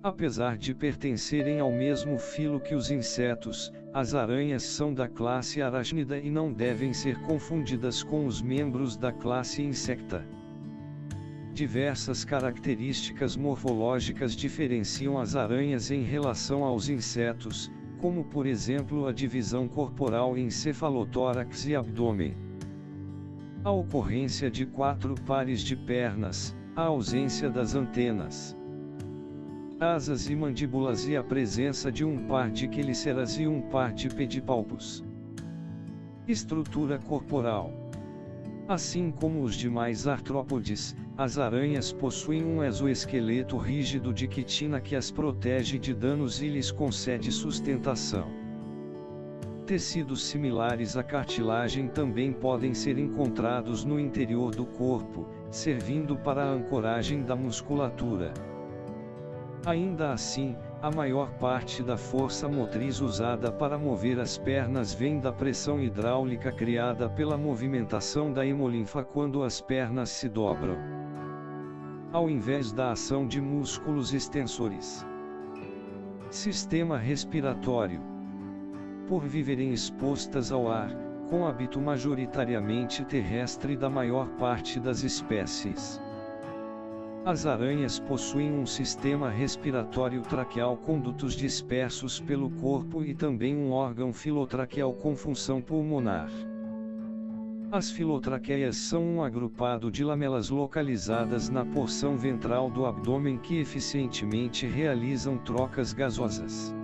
Apesar de pertencerem ao mesmo filo que os insetos, as aranhas são da classe arachnida e não devem ser confundidas com os membros da classe insecta. Diversas características morfológicas diferenciam as aranhas em relação aos insetos, como por exemplo a divisão corporal em cefalotórax e abdômen, a ocorrência de 4 pares de pernas, a ausência das antenas, asas e mandíbulas e a presença de um par de quelíceras e um par de pedipalpos. Estrutura corporal. Assim como os demais artrópodes, as aranhas possuem um exoesqueleto rígido de quitina que as protege de danos e lhes concede sustentação. Tecidos similares à cartilagem também podem ser encontrados no interior do corpo, servindo para a ancoragem da musculatura. Ainda assim, a maior parte da força motriz usada para mover as pernas vem da pressão hidráulica criada pela movimentação da hemolinfa quando as pernas se dobram, ao invés da ação de músculos extensores. Sistema respiratório. Por viverem expostas ao ar, com hábito majoritariamente terrestre da maior parte das espécies, as aranhas possuem um sistema respiratório traqueal com dutos dispersos pelo corpo e também um órgão filotraqueal com função pulmonar. As filotraqueias são um agrupado de lamelas localizadas na porção ventral do abdômen que eficientemente realizam trocas gasosas,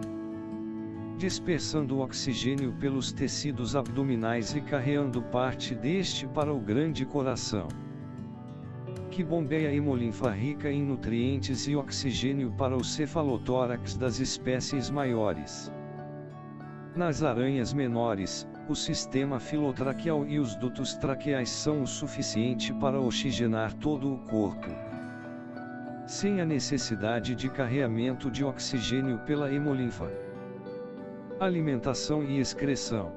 dispersando o oxigênio pelos tecidos abdominais e carreando parte deste para o grande coração, que bombeia hemolinfa rica em nutrientes e oxigênio para o cefalotórax das espécies maiores. Nas aranhas menores, o sistema filotraqueal e os dutos traqueais são o suficiente para oxigenar todo o corpo, sem a necessidade de carreamento de oxigênio pela hemolinfa. Alimentação e excreção.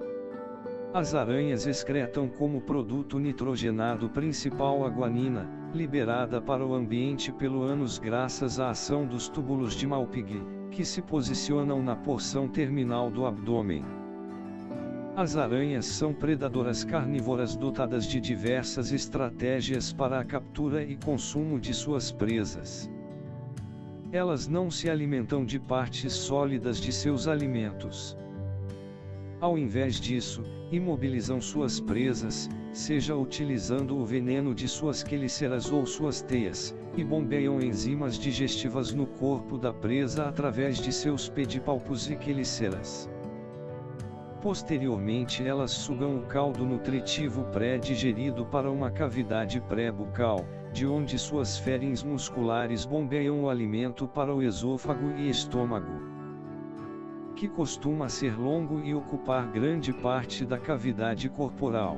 As aranhas excretam como produto nitrogenado principal a guanina, liberada para o ambiente pelo ânus graças à ação dos túbulos de Malpighi, que se posicionam na porção terminal do abdômen. As aranhas são predadoras carnívoras dotadas de diversas estratégias para a captura e consumo de suas presas. Elas não se alimentam de partes sólidas de seus alimentos. Ao invés disso, imobilizam suas presas, seja utilizando o veneno de suas quelíceras ou suas teias, e bombeiam enzimas digestivas no corpo da presa através de seus pedipalpos e quelíceras. Posteriormente elas sugam o caldo nutritivo pré-digerido para uma cavidade pré-bucal, de onde suas férens musculares bombeiam o alimento para o esôfago e estômago, que costuma ser longo e ocupar grande parte da cavidade corporal.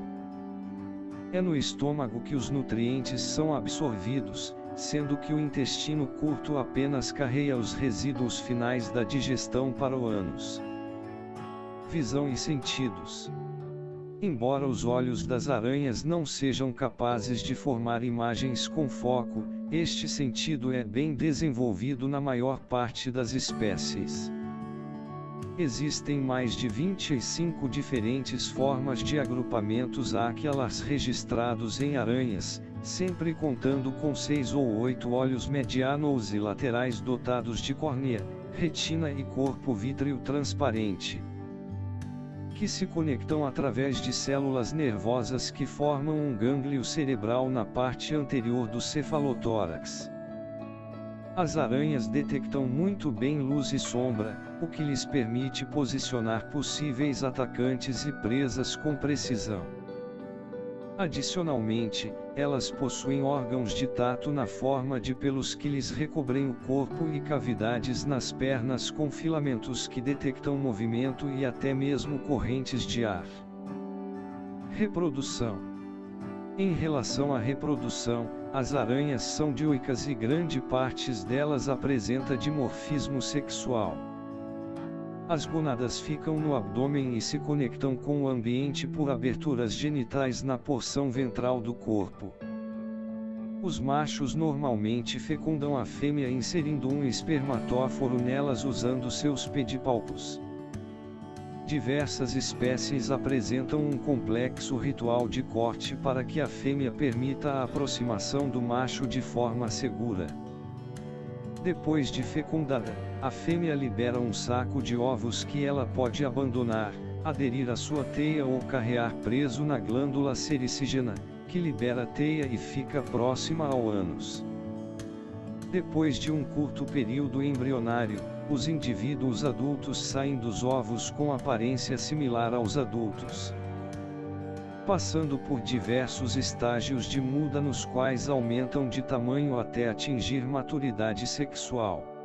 É no estômago que os nutrientes são absorvidos, sendo que o intestino curto apenas carrega os resíduos finais da digestão para o ânus. Visão e sentidos. Embora os olhos das aranhas não sejam capazes de formar imagens com foco, este sentido é bem desenvolvido na maior parte das espécies. Existem mais de 25 diferentes formas de agrupamentos aquelas registrados em aranhas, sempre contando com 6 ou 8 olhos medianos e laterais dotados de córnea, retina e corpo vítreo transparente, que se conectam através de células nervosas que formam um gânglio cerebral na parte anterior do cefalotórax. As aranhas detectam muito bem luz e sombra, o que lhes permite posicionar possíveis atacantes e presas com precisão. Adicionalmente, elas possuem órgãos de tato na forma de pelos que lhes recobrem o corpo e cavidades nas pernas com filamentos que detectam movimento e até mesmo correntes de ar. Reprodução. Em relação à reprodução, as aranhas são dioicas e grande parte delas apresenta dimorfismo sexual. As gônadas ficam no abdômen e se conectam com o ambiente por aberturas genitais na porção ventral do corpo. Os machos normalmente fecundam a fêmea inserindo um espermatóforo nelas usando seus pedipalpos. Diversas espécies apresentam um complexo ritual de corte para que a fêmea permita a aproximação do macho de forma segura. Depois de fecundada, a fêmea libera um saco de ovos que ela pode abandonar, aderir à sua teia ou carrear preso na glândula sericígena, que libera a teia e fica próxima ao ânus. Depois de um curto período embrionário, os indivíduos adultos saem dos ovos com aparência similar aos adultos, passando por diversos estágios de muda nos quais aumentam de tamanho até atingir maturidade sexual.